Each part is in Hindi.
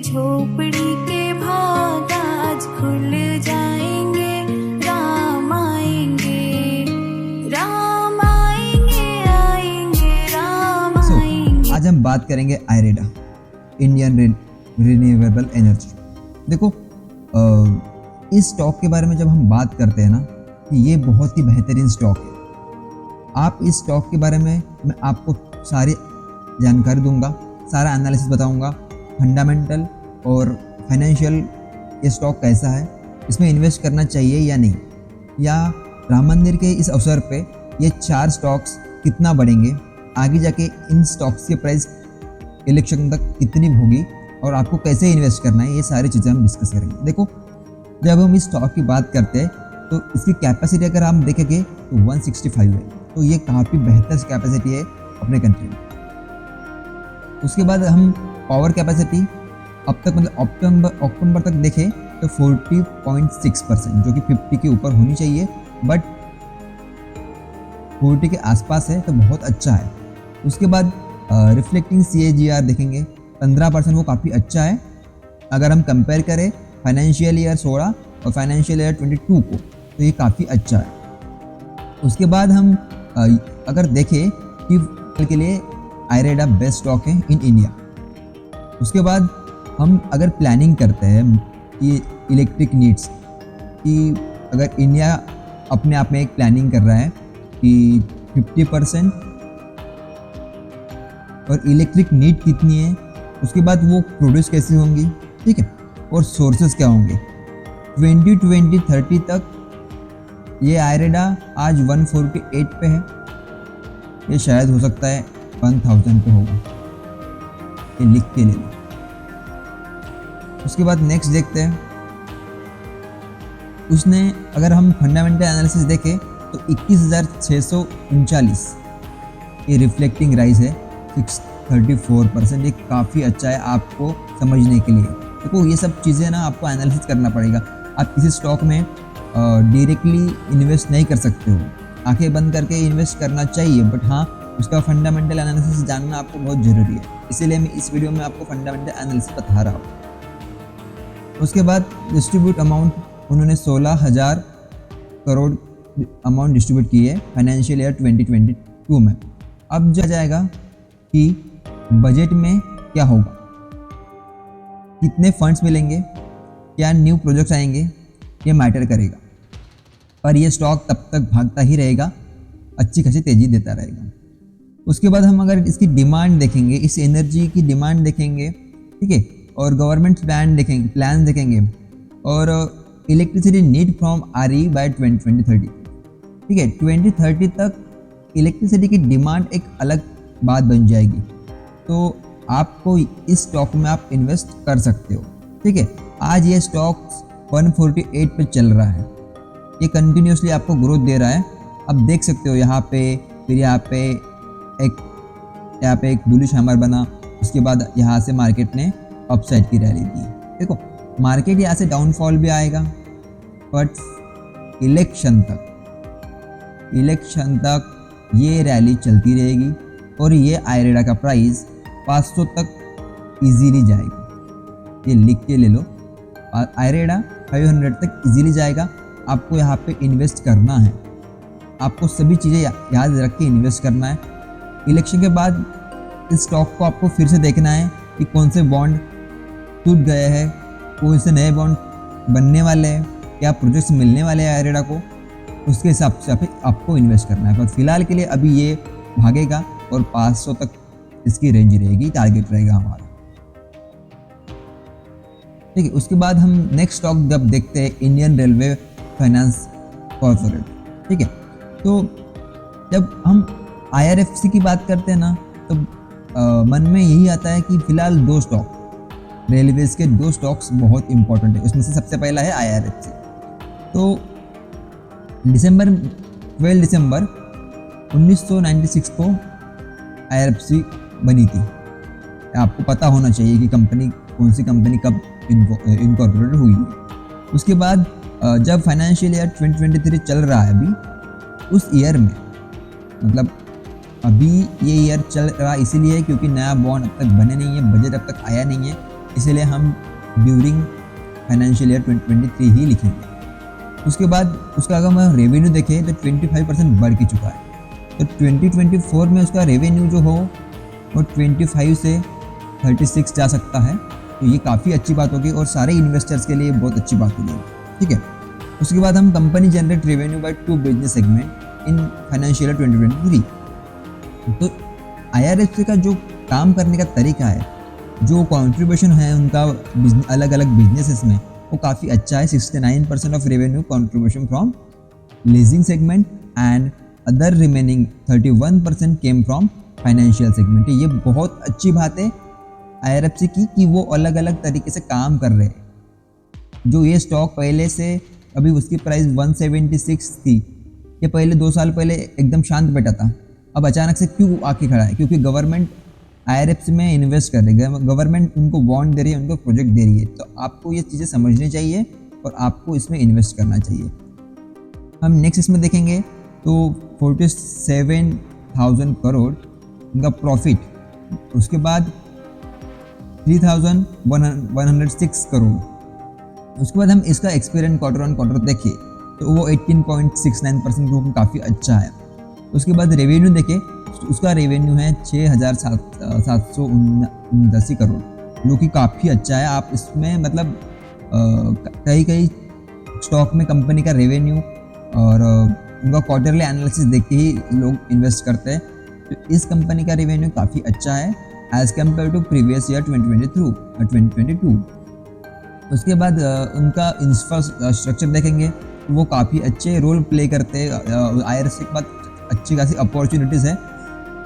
झोपड़ी के भाग आज खुल जाएंगे। राम आएंगे, राम आएंगे, आएंगे, राम आएंगे। आज हम बात करेंगे आयरेडा, इंडियन रिन्यूएबल एनर्जी। देखो इस स्टॉक के बारे में जब हम बात करते हैं ना, कि ये बहुत ही बेहतरीन स्टॉक है। आप इस स्टॉक के बारे में मैं आपको सारी जानकारी दूंगा, सारा एनालिसिस बताऊंगा, फंडामेंटल और फाइनेंशियल ये स्टॉक कैसा है, इसमें इन्वेस्ट करना चाहिए या नहीं, या राम मंदिर के इस अवसर पे ये 4 स्टॉक्स कितना बढ़ेंगे, आगे जाके इन स्टॉक्स की प्राइस इलेक्शन तक कितनी होगी और आपको कैसे इन्वेस्ट करना है, ये सारी चीज़ें हम डिस्कस करेंगे। देखो जब हम इस स्टॉक की बात करते हैं तो इसकी कैपेसिटी अगर हम देखेंगे तो 165 है, तो ये काफ़ी बेहतर कैपेसिटी है अपने कंट्री में। उसके बाद हम पावर कैपेसिटी अब तक मतलब अक्टूबर तक देखें तो 40.6%, जो कि 50 के ऊपर होनी चाहिए, बट 40 के आसपास है तो बहुत अच्छा है। उसके बाद रिफ्लेक्टिंग CAGR देखेंगे 15%, वो काफ़ी अच्छा है अगर हम कंपेयर करें फाइनेंशियल ईयर 16 और फाइनेंशियल ईयर 22 को, तो ये काफ़ी अच्छा है। उसके बाद हम अगर देखें कि के लिए आयरेडा बेस्ट स्टॉक है इन इंडिया। उसके बाद हम अगर प्लानिंग करते हैं कि इलेक्ट्रिक नीड्स कि अगर इंडिया अपने आप में एक प्लानिंग कर रहा है कि 50% और इलेक्ट्रिक नीड कितनी है, उसके बाद वो प्रोड्यूस कैसे होंगी, ठीक है, और सोर्सेस क्या होंगे। 2020-30 तक ये आयरेडा आज 148 पे है, ये शायद हो सकता है 1000 पे होगा, ये लिख के ले लो। उसके बाद नेक्स्ट देखते हैं, उसने अगर हम फंडामेंटल एनालिसिस देखें तो 21,639 ये रिफ्लेक्टिंग राइज है 634%, ये काफ़ी अच्छा है आपको समझने के लिए। देखो ये सब चीज़ें ना आपको एनालिसिस करना पड़ेगा। आप किसी स्टॉक में डायरेक्टली इन्वेस्ट नहीं कर सकते हो, आंखें बंद करके इन्वेस्ट करना चाहिए, बट हाँ उसका फंडामेंटल एनालिसिस जानना आपको बहुत ज़रूरी है, इसीलिए मैं इस वीडियो में आपको फंडामेंटल एनालिसिस बता रहा हूँ। उसके बाद डिस्ट्रीब्यूट अमाउंट उन्होंने 16,000 करोड़ अमाउंट डिस्ट्रीब्यूट की है फाइनेंशियल ईयर 2022 में। अब जाएगा कि बजट में क्या होगा, कितने फंड्स मिलेंगे, क्या न्यू प्रोजेक्ट्स आएंगे, ये मैटर करेगा। पर ये स्टॉक तब तक भागता ही रहेगा, अच्छी खासी तेज़ी देता रहेगा। उसके बाद हम अगर इसकी डिमांड देखेंगे, इस एनर्जी की डिमांड देखेंगे, ठीक है, और गवर्नमेंट प्लान देखेंगे और electricity need from RE by 2030, ठीक है, 2030 तक इलेक्ट्रिसिटी की डिमांड एक अलग बात बन जाएगी, तो आपको इस स्टॉक में आप इन्वेस्ट कर सकते हो, ठीक है। आज ये स्टॉक 148 पे चल रहा है, ये कंटिन्यूसली आपको ग्रोथ दे रहा है। अब देख सकते हो यहाँ पे, फिर यहाँ पे एक बुलिश हैमर बना, उसके बाद यहाँ से मार्केट ने अपसाइड की रैली दी। देखो मार्केट यहाँ से डाउनफॉल भी आएगा, बट इलेक्शन तक ये रैली चलती रहेगी और ये आयरेडा का प्राइस 500 तक इजीली जाएगा, ये लिख के ले लो। आयरेडा 500 तक इजीली जाएगा। आपको यहाँ पे इन्वेस्ट करना है, आपको सभी चीज़ें याद रख के इन्वेस्ट करना है। इलेक्शन के बाद इस स्टॉक को आपको फिर से देखना है कि कौन से बॉन्ड टूट गए हैं, कौन से नए बॉन्ड बनने वाले हैं, क्या प्रोजेक्ट्स मिलने वाले हैं आयरेडा को, उसके हिसाब से आपको इन्वेस्ट करना है। पर फिलहाल के लिए अभी ये भागेगा और 500 तक इसकी रेंज रहेगी, टारगेट रहेगा हमारा, ठीक है। उसके बाद हम नेक्स्ट स्टॉक जब देखते हैं इंडियन रेलवे फाइनेंस कॉर्पोरेट, ठीक है, तो जब हम IRFC की बात करते हैं ना, तो मन में यही आता है कि फिलहाल 2 स्टॉक रेलवेज के 2 स्टॉक्स बहुत इंपॉर्टेंट है, उसमें से सबसे पहला है IRFC। तो 12 दिसंबर 1996 को IRFC बनी थी। आपको पता होना चाहिए कि कौन सी कंपनी कब इनकॉर्पोरेट हुई है। उसके बाद जब फाइनेंशियल ईयर 2023 चल रहा है अभी, उस ईयर में मतलब अभी ये ईयर चल रहा इसीलिए क्योंकि नया बॉन्ड अब तक बने नहीं है, बजट अब तक आया नहीं है, इसीलिए हम ड्यूरिंग फाइनेंशियल ईयर 2023 ही लिखेंगे। उसके बाद उसका अगर हम रेवेन्यू देखें तो 25% बढ़ के चुका है। तो 2024 में उसका रेवेन्यू जो हो वो 25 से 36 जा सकता है। तो ये काफ़ी अच्छी बात होगी और सारे इन्वेस्टर्स के लिए बहुत अच्छी बात होगी, ठीक है। उसके बाद हम company generate revenue by 2 business segment in financial year 2023। तो IRFC का जो काम करने का तरीका है, जो कंट्रीब्यूशन है उनका अलग अलग बिजनेसेस में, वो काफ़ी अच्छा है। 69% of revenue contribution from leasing segment and other remaining 31% came from financial segment. ये बहुत अच्छी बात है IRFC की कि वो अलग अलग तरीके से काम कर रहे हैं। जो ये स्टॉक पहले से अभी उसकी प्राइस 176 थी, ये पहले 2 साल पहले एकदम शांत बैठा था, अब अचानक से क्यों आके खड़ा है? क्योंकि गवर्नमेंट IRFC में इन्वेस्ट कर रही है, गवर्नमेंट उनको बॉन्ड दे रही है, उनको प्रोजेक्ट दे रही है। तो आपको ये चीज़ें समझनी चाहिए और आपको इसमें इन्वेस्ट करना चाहिए। हम नेक्स्ट इसमें देखेंगे तो 47,000 करोड़ उनका प्रॉफिट, उसके बाद 3,106 करोड़। उसके बाद हम इसका एक्सपीरियंस क्वार्टर ऑन क्वार्टर देखें तो वो 18.69% ग्रोथ काफ़ी अच्छा है। उसके बाद रेवेन्यू देखें, उसका रेवेन्यू है 6,789 करोड़, जो कि काफ़ी अच्छा है। आप इसमें मतलब कई स्टॉक में कंपनी का रेवेन्यू और उनका क्वार्टरली एनालिसिस देख के ही लोग इन्वेस्ट करते हैं। तो इस कंपनी का रेवेन्यू काफ़ी अच्छा है as compare to previous year 2022। उसके बाद उनका इंफ्रास्ट्रक्चर देखेंगे, वो काफ़ी अच्छे रोल प्ले करते हैं। IRFC के बाद अच्छी खासी अपॉर्चुनिटीज़ है,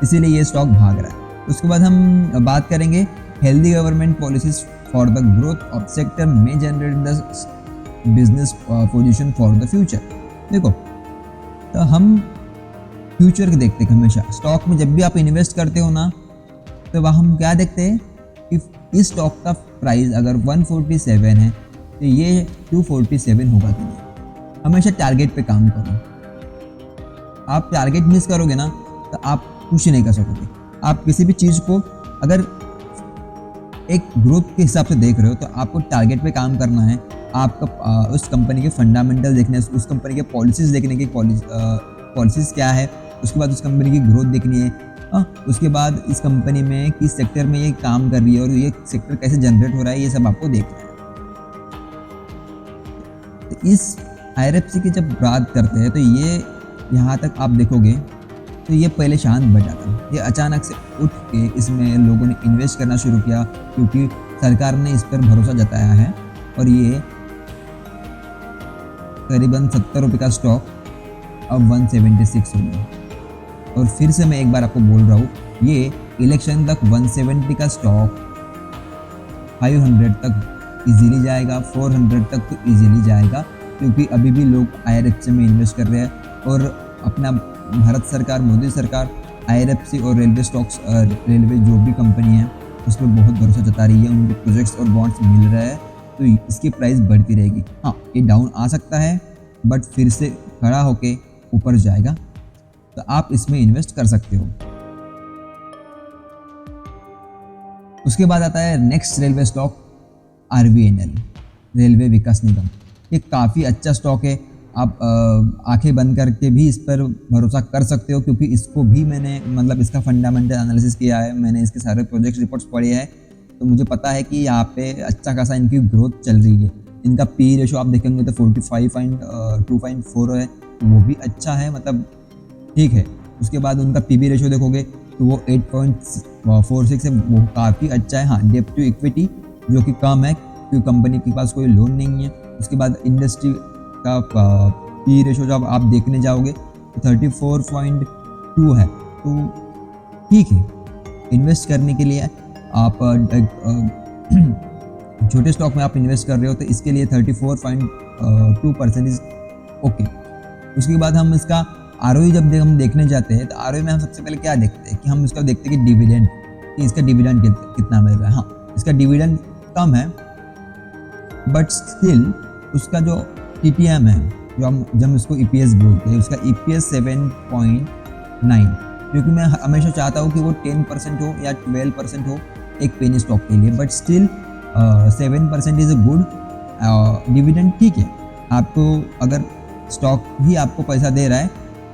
इसीलिए ये स्टॉक भाग रहा है। उसके बाद हम बात करेंगे healthy government policies for the growth of sector में generate the business position for the future. देखो, तो हम फ्यूचर के देखते हैं हमेशा। स्टॉक में जब भी आप इन्वेस्ट करते हो ना, तो वह हम क्या देखते हैं कि इस स्टॉक का प्राइस अगर 147 है तो ये 247 होगा कि नहीं। हमेशा टारगेट पे काम करो। आप टारगेट मिस करोगे ना तो आप कुछ नहीं कर सकोगे। आप किसी भी चीज़ को अगर एक ग्रोथ के हिसाब से देख रहे हो तो आपको टारगेट पे काम करना है। आपका उस कंपनी के फंडामेंटल देखने, उस कंपनी के पॉलिसीज़ देखने की, पॉलिसीज़ क्या है, उसके बाद उस कंपनी की ग्रोथ देखनी है। उसके बाद इस कंपनी में किस सेक्टर में ये काम कर रही है और ये सेक्टर कैसे जनरेट हो रहा है, ये सब आपको देखना है। तो इस IRFC की जब बात करते हैं तो ये यहाँ तक आप देखोगे तो ये पहले शांत बैठा था, ये अचानक से उठ के इसमें लोगों ने इन्वेस्ट करना शुरू किया क्योंकि सरकार ने इस पर भरोसा जताया है। और ये करीबन 70 रुपये का स्टॉक अब 176 हो गया। और फिर से मैं एक बार आपको बोल रहा हूँ, ये इलेक्शन तक 170 का स्टॉक 500 तक इजीली जाएगा, 400 तक तो इजीली जाएगा, क्योंकि अभी भी लोग IRFC में इन्वेस्ट कर रहे हैं। और अपना भारत सरकार, मोदी सरकार IRFC और रेलवे स्टॉक्स, रेलवे जो भी कंपनी है उस पर बहुत भरोसा जता रही है, उनको प्रोजेक्ट्स और बॉन्ड्स मिल रहा है, तो इसकी प्राइस बढ़ती रहेगी। हाँ, ये डाउन आ सकता है बट फिर से खड़ा होके ऊपर जाएगा, तो आप इसमें इन्वेस्ट कर सकते हो। उसके बाद आता है next railway stock RVNL, railway Vikas Nigam. ये काफ़ी अच्छा स्टॉक है, आप आंखें बंद करके भी इस पर भरोसा कर सकते हो, क्योंकि इसको भी मैंने मतलब इसका फंडामेंटल एनालिसिस किया है, मैंने इसके सारे प्रोजेक्ट रिपोर्ट्स पढ़े हैं, तो मुझे पता है कि यहाँ पे अच्छा खासा इनकी ग्रोथ चल रही है। इनका PE रेशो आप देखेंगे तो 45.2.4 है, वो भी अच्छा है, मतलब ठीक है। उसके बाद उनका PB रेशो देखोगे तो वो 8.46 है, वो काफ़ी अच्छा है। हाँ, डेब्ट टू इक्विटी जो कि कम है क्योंकि कंपनी के पास कोई लोन नहीं है। उसके बाद इंडस्ट्री का PE रेशो जब आप देखने जाओगे तो 34.2 है, तो ठीक है इन्वेस्ट करने के लिए। आप छोटे स्टॉक में आप इन्वेस्ट कर रहे हो तो इसके लिए 34.2% इज ओके। उसके बाद हम इसका ROE जब हम देखने जाते हैं तो ROE में हम सबसे पहले क्या देखते हैं कि हम इसका देखते हैं कि डिविडेंड, कि इसका डिविडेंड कितना मिल रहा है। हाँ, इसका डिविडेंड कम है बट स्टिल उसका जो TTM है, जो हम इसको EPS बोलते हैं, उसका EPS 7.9, क्योंकि मैं हमेशा चाहता हूँ कि वो 10% हो या 12% हो एक पेनी स्टॉक के लिए, but still 7% is a good dividend, ठीक है। आपको अगर स्टॉक ही आपको पैसा दे रहा है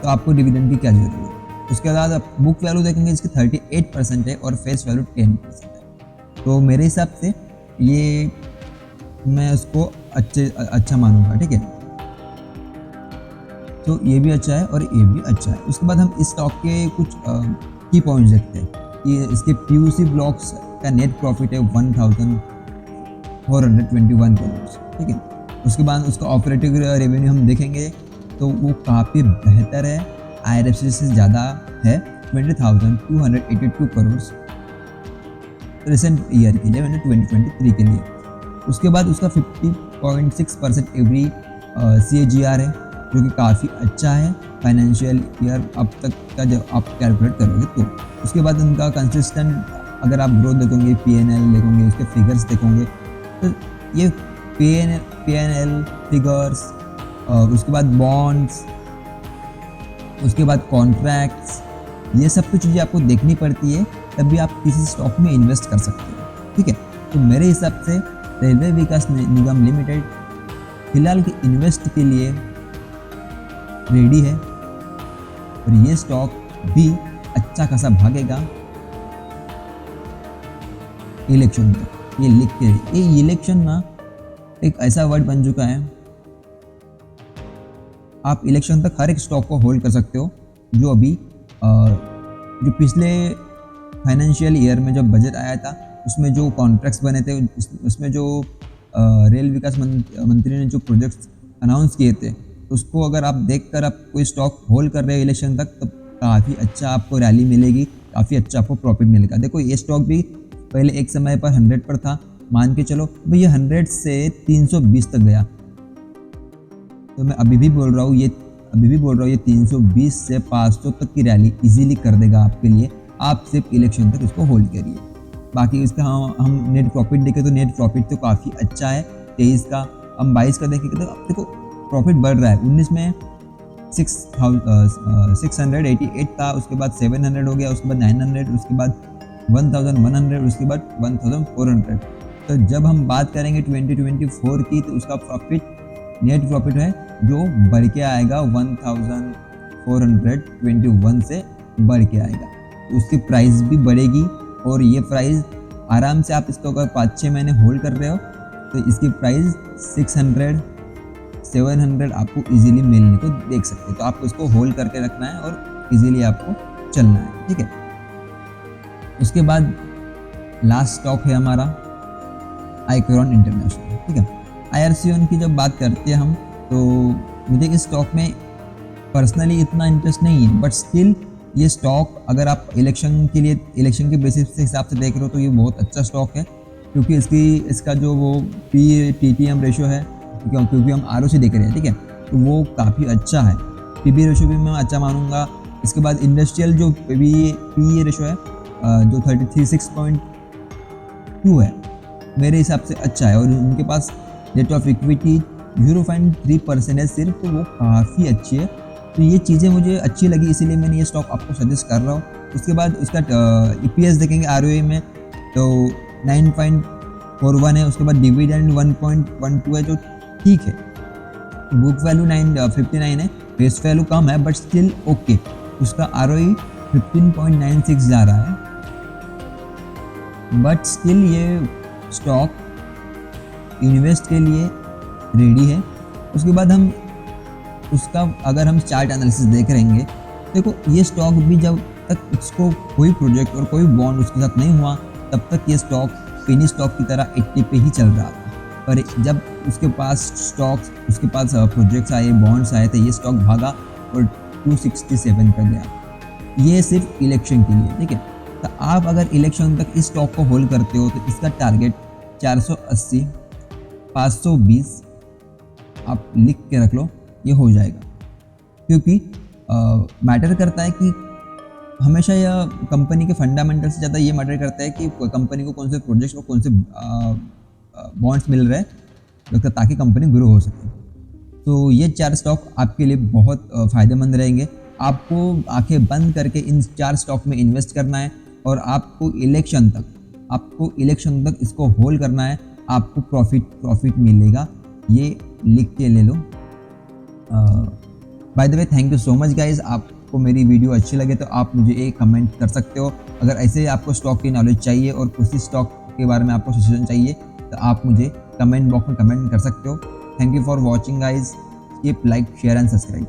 तो आपको डिविडेंड की क्या जरूरत है। उसके बाद आप बुक वैल्यू देखेंगे, इसकी 38% है और फेस वैल्यू 10% है। तो मेरे हिसाब से ये मैं उसको अच्छा मानूंगा, ठीक है। तो ये भी अच्छा है और ये भी अच्छा है। उसके बाद हम इस स्टॉक के कुछ की पॉइंट्स देखते हैं कि इसके पीयूसी ब्लॉक्स का नेट प्रॉफिट है 1421 करोड़, ठीक है। उसके बाद उसका ऑपरेटिंग रेवेन्यू हम देखेंगे तो वो काफ़ी बेहतर है, IRFC से ज़्यादा है, 20,282 करोड़ रिसेंट ईयर के लिए, 2023 के लिए। उसके बाद उसका 50.6% एवरी CAGR है, जो कि काफ़ी अच्छा है फाइनेंशियल ईयर अब तक का जब आप कैलकुलेट करोगे तो। उसके बाद उनका कंसिस्टेंट अगर आप ग्रोथ देखोगे, PNL देखोगे, उसके फिगर्स देखोगे, तो ये PNL फिगर्स, उसके बाद बॉन्ड्स, उसके बाद कॉन्ट्रैक्ट्स, ये सब कुछ चीज़ें आपको देखनी पड़ती है, तब भी आप किसी स्टॉक में इन्वेस्ट कर सकते हो, ठीक है। तो मेरे हिसाब से रेलवे विकास निगम लिमिटेड फिलहाल के इन्वेस्ट के लिए रेडी है और ये स्टॉक भी अच्छा खासा भागेगा इलेक्शन तक। ये लिख के, ये इलेक्शन ना एक ऐसा वर्ड बन चुका है, आप इलेक्शन तक हर एक स्टॉक को होल्ड कर सकते हो। जो अभी जो पिछले फाइनेंशियल ईयर में जब बजट आया था, उसमें जो कॉन्ट्रैक्ट्स बने थे, उसमें जो रेल विकास मंत्री ने जो प्रोजेक्ट्स अनाउंस किए थे, उसको अगर आप देखकर आप कोई स्टॉक होल्ड कर रहे हो इलेक्शन तक, तो काफ़ी अच्छा आपको रैली मिलेगी, काफ़ी अच्छा आपको प्रॉफिट मिलेगा। देखो ये स्टॉक भी पहले एक समय पर 100 पर था, मान के चलो तो ये 100 से 320 तक गया। तो मैं अभी भी बोल रहा हूँ ये 320 से 500 तक की रैली इजीली कर देगा आपके लिए। आप सिर्फ इलेक्शन तक इसको होल्ड करिए। बाकी इसका हम नेट प्रॉफिट देखें तो नेट प्रॉफिट तो काफ़ी अच्छा है 23 का। हम 22 का देखेंगे तो अब देखो प्रॉफिट बढ़ रहा है। 19 में 688 था, उसके बाद 700 हो गया, उसके बाद 900, उसके बाद 1100, उसके बाद 1400। तो जब हम बात करेंगे 2024 की, तो उसका प्रॉफिट नेट प्रॉफिट है जो बढ़ के आएगा 1421 से बढ़ के आएगा। तो उसकी प्राइस भी बढ़ेगी और ये प्राइस आराम से आप इसको अगर 5-6 महीने होल्ड कर रहे हो तो इसकी प्राइस 600-700 आपको इजीली मिलने को देख सकते हैं। तो आपको इसको होल्ड करके रखना है और इजीली आपको चलना है, ठीक है। उसके बाद लास्ट स्टॉक है हमारा आइकॉन इंटरनेशनल, ठीक है। IRCON की जब बात करते हैं हम, तो मुझे इस स्टॉक में पर्सनली इतना इंटरेस्ट नहीं है, बट स्टिल ये स्टॉक अगर आप इलेक्शन के बेसिस से हिसाब से देख रहे हो तो ये बहुत अच्छा स्टॉक है, क्योंकि इसका जो वो PTM रेशो है, क्योंकि हम ROC देख रहे हैं, ठीक है, तो वो काफ़ी अच्छा है। PB रेशो भी मैं अच्छा मानूंगा। इसके बाद इंडस्ट्रियल जो PE रेशो है जो 36.2 है, मेरे हिसाब से अच्छा है। और उनके पास रेट ऑफ इक्विटी 0.3% है सिर्फ, तो वो काफ़ी अच्छी है। तो ये चीज़ें मुझे अच्छी लगी, इसीलिए मैंने ये स्टॉक आपको सजेस्ट कर रहा हूँ। उसके बाद उसका EPS देखेंगे ROA में तो 9.41 है। उसके बाद डिविडेंड 1.12 है, जो ठीक है। बुक वैल्यू 59 है, फेस वैल्यू कम है बट स्टिल ओके। उसका ROE 15.96 जा रहा है, बट स्टिल ये स्टॉक इन्वेस्ट के लिए रेडी है। उसके बाद हम उसका अगर हम चार्ट एनालिसिस देख रहेंगे, देखो ये स्टॉक भी जब तक इसको कोई प्रोजेक्ट और कोई बॉन्ड उसके साथ नहीं हुआ, तब तक ये स्टॉक पेनी स्टॉक की तरह 80 पे ही चल रहा था। पर जब उसके पास प्रोजेक्ट्स आए, बॉन्ड्स आए, तो ये स्टॉक भागा और 267 पे गया। ये सिर्फ इलेक्शन के लिए, ठीक है। तो आप अगर इलेक्शन तक इस स्टॉक को होल्ड करते हो तो इसका टारगेट 480, 520 आप लिख के रख लो, ये हो जाएगा। क्योंकि मैटर करता है कि हमेशा यह कंपनी के फंडामेंटल से ज़्यादा ये मैटर करता है कि कंपनी को कौन से प्रोजेक्ट्स और कौन से बॉन्ड्स मिल रहे हैं, ताकि कंपनी ग्रो हो सके। तो ये 4 स्टॉक आपके लिए बहुत फ़ायदेमंद रहेंगे। आपको आंखें बंद करके इन 4 स्टॉक में इन्वेस्ट करना है और आपको इलेक्शन तक इसको होल्ड करना है। आपको प्रॉफिट मिलेगा, ये लिख के ले लो। By the way thank you so much guys. आपको मेरी वीडियो अच्छी लगे तो आप मुझे एक कमेंट कर सकते हो। अगर ऐसे आपको स्टॉक की नॉलेज चाहिए और उसी स्टॉक के बारे में आपको सजेशन चाहिए तो आप मुझे कमेंट बॉक्स में कमेंट कर सकते हो। Thank you for watching guys. Keep like share and subscribe.